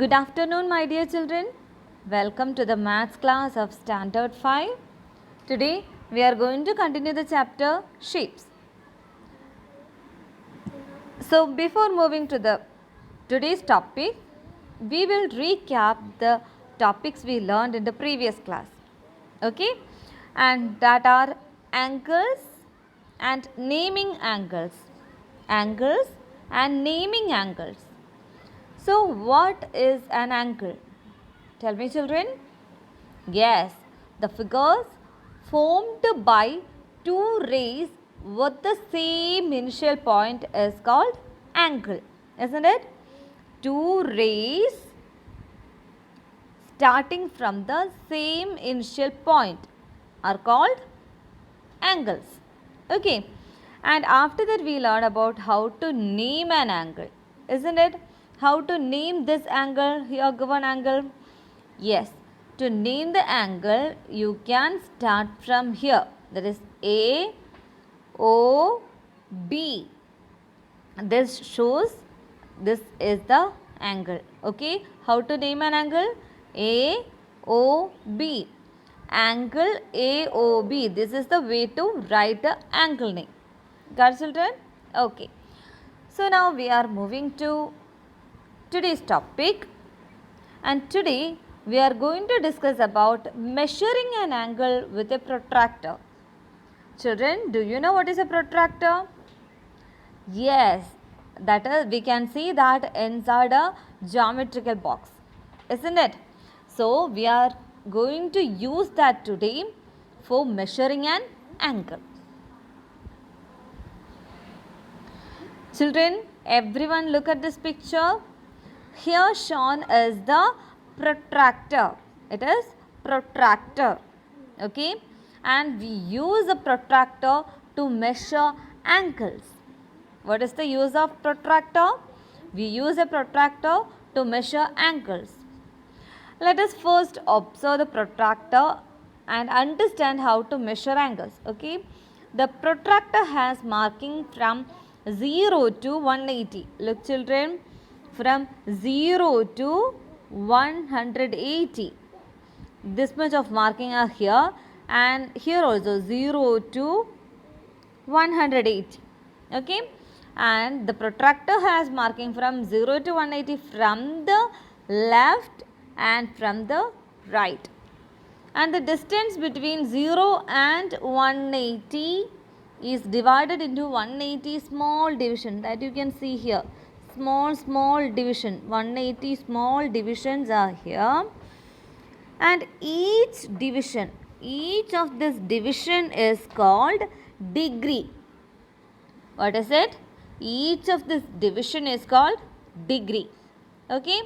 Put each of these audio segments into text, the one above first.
Good afternoon, my dear children. Welcome to the maths class of Standard 5. Today, we are going to continue the chapter Shapes. So, before moving to the today's topic, we will recap the topics we learned in the previous class. Okay? And that are angles and naming angles. Angles and naming angles. So, what is an angle? Tell me, children. Yes, the figures formed by two rays with the same initial point is called angle, isn't it? Two rays starting from the same initial point are called angles. Okay, and after that we learn about how to name an angle, isn't it? How to name this angle, here given angle? Yes, to name the angle you can start from here, that is A, O, B. This shows this is the angle. Okay, how to name an angle? A, O, B. Angle AOB. This is the way to write the angle name. Got it, children? Okay. So now we are moving to today's topic, and today we are going to discuss about measuring an angle with a protractor. Children, do you know what is a protractor? Yes, that is, we can see that inside a geometrical box, isn't it? So we are going to use that today for measuring an angle. Children, everyone look at this picture. Here shown is the protractor. It is protractor. Okay, and we use a protractor to measure angles. What is the use of protractor? We use a protractor to measure angles. Let us first observe the protractor and understand how to measure angles. Okay, the protractor has marking from 0 to 180. Look, children, from 0 to 180. This much of marking are here, and here also 0 to 180. Okay, and the protractor has marking from 0 to 180 from the left and from the right, and the distance between 0 and 180 is divided into 180 small division, that you can see here. Small division, 180 small divisions are here, and each of this division is called degree. What is it? Each of this division is called degree. Okay,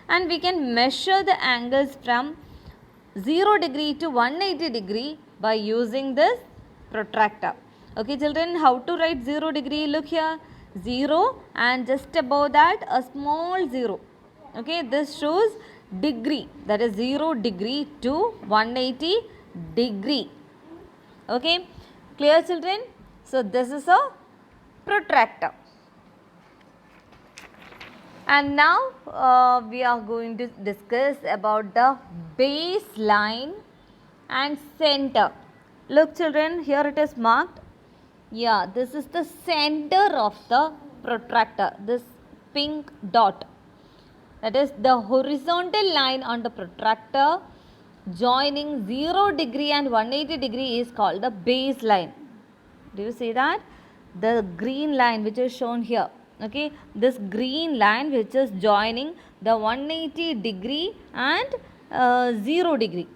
and we can measure the angles from 0 degree to 180 degree by using this protractor. Okay, children, how to write 0 degree? Look here, 0 and just above that a small 0. Okay, this shows degree, that is 0 degree to 180 degree. Okay, clear, children? So this is a protractor. And now we are going to discuss about the baseline and center. Look, children, here it is marked. Yeah, this is the center of the protractor, this pink dot. That is the horizontal line on the protractor joining 0 degree and 180 degree is called the baseline. Do you see that? The green line which is shown here. Okay, this green line which is joining the 180 degree and 0 degree,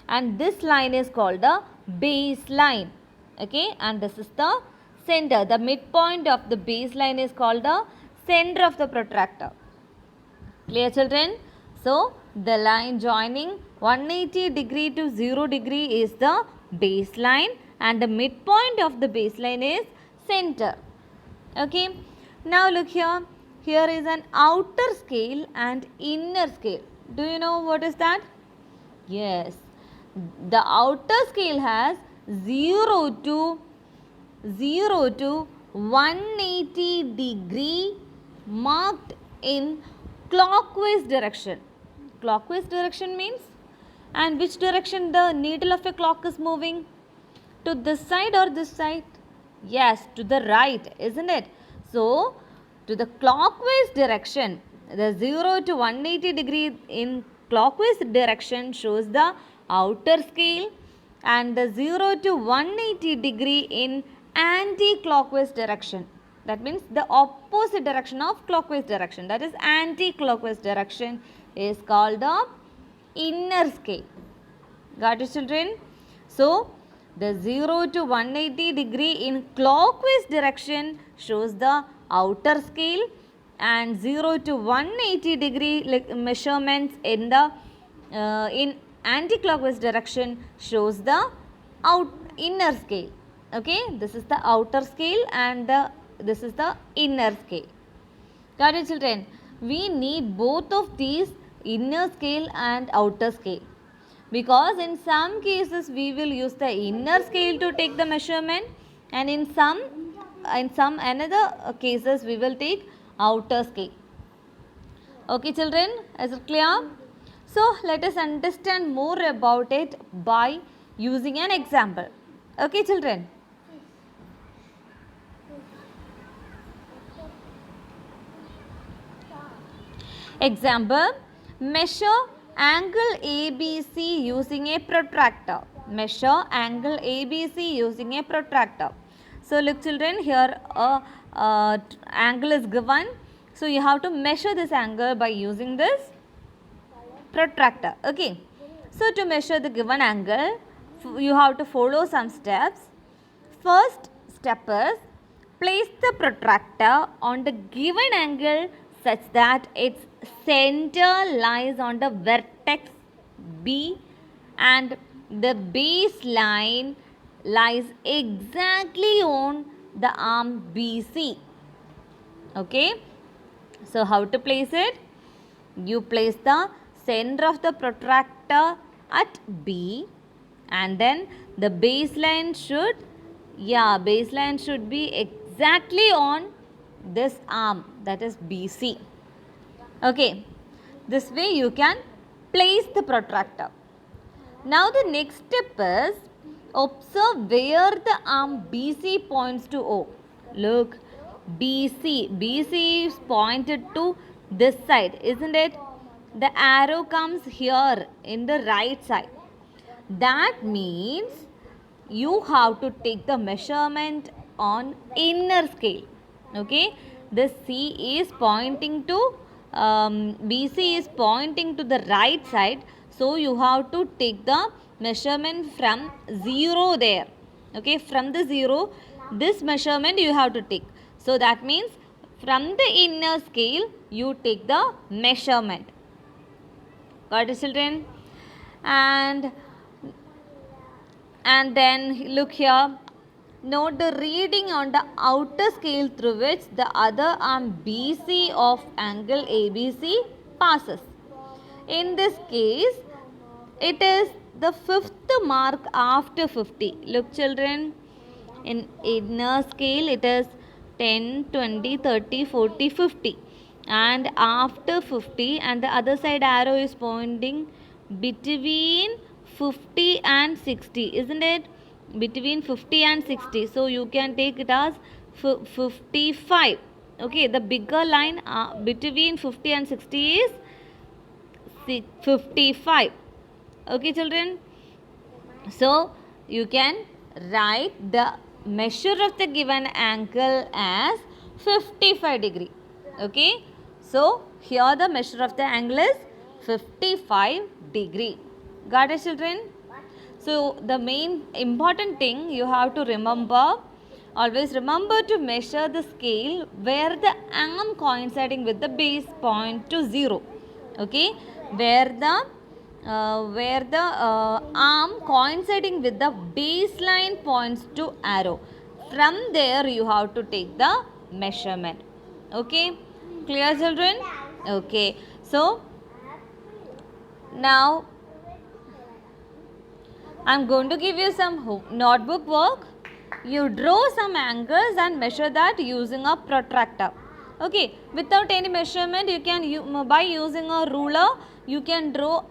and this line is called the baseline. Okay, and this is the center. The midpoint of the baseline is called the center of the protractor. Clear, children? So the line joining 180 degree to 0 degree is the baseline, and the midpoint of the baseline is center. Okay, now look here. Here is an outer scale and inner scale. Do you know what is that? Yes, the outer scale has 0 to 180 degree marked in clockwise direction. Clockwise direction means, and which direction the needle of a clock is moving? To this side or this side? Yes, to the right, isn't it? So, to the clockwise direction, the 0 to 180 degree in clockwise direction shows the outer scale, and the 0 to 180 degree in anti-clockwise direction. That means the opposite direction of clockwise direction, that is anti-clockwise direction, is called the inner scale. Got it, children? So, the 0 to 180 degree in clockwise direction shows the outer scale, and 0 to 180 degree measurements in the in anti-clockwise direction shows the inner scale. Okay, this is the outer scale and this is the inner scale. Got it, children? We need both of these, inner scale and outer scale, because in some cases we will use the inner scale to take the measurement, and in some another cases we will take outer scale. Okay, children, is it clear? So let us understand more about it by using an example. Okay, children. Example, measure angle ABC using a protractor. Measure angle ABC using a protractor. So look, children, here a angle is given. So you have to measure this angle by using this protractor. Okay. So to measure the given angle, you have to follow some steps. First step is, place the protractor on the given angle such that its center lies on the vertex B and the baseline lies exactly on the arm BC. Okay. So how to place it? You place the center of the protractor at B, and then the baseline should be exactly on this arm, that is BC. Okay, this way you can place the protractor. Now the next step is, observe where the arm BC points to O. Look, BC is pointed to this side, isn't it? The arrow comes here in the right side. That means you have to take the measurement on inner scale. Okay, the C is pointing to BC is pointing to the right side, so you have to take the measurement from 0 there. Okay, from the 0, this measurement you have to take. So that means from the inner scale you take the measurement. Got it, children? And then look here. Note the reading on the outer scale through which the other arm BC of angle ABC passes. In this case, it is the 5th mark after 50. Look, children, in inner scale it is 10, 20, 30, 40, 50. And after 50, and the other side arrow is pointing between 50 and 60, isn't it? Between 50 and 60. So you can take it as 55. Okay, the bigger line between 50 and 60 is 55. Okay, children. So you can write the measure of the given angle as 55 degree. Okay. So here the measure of the angle is 55 degree. Got it, children? So the main important thing you have to remember, always remember to measure the scale where the arm coinciding with the base point to 0. Okay, where the arm coinciding with the baseline points to arrow. From there you have to take the measurement. Okay, clear, children? Okay, so now I am going to give you some notebook work. You draw some angles and measure that using a protractor. Okay, without any measurement, you can by using a ruler you can draw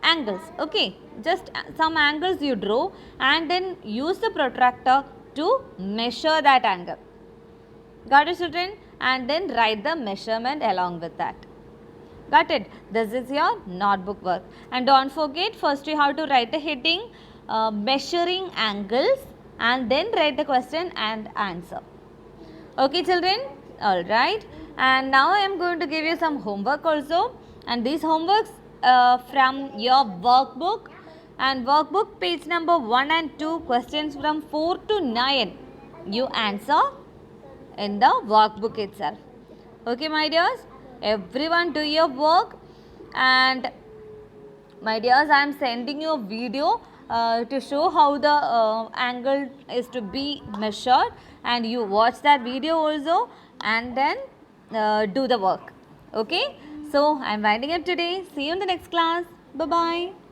angles. Okay, just some angles you draw and then use the protractor to measure that angle. Got it, children? And then write the measurement along with that. Got it? This is your notebook work. And don't forget, first you have to write a heading, measuring angles, and then write the question and answer. Okay, children? Alright. And now I am going to give you some homework also. And these homeworks from your workbook. And workbook page number 1 and 2, questions from 4 to 9. You answer in the workbook itself. Okay, my dears? Everyone do your work. And my dears, I am sending you a video to show how the angle is to be measured, and you watch that video also and then do the work. Okay, so I am winding up today. See you in the next class. Bye bye.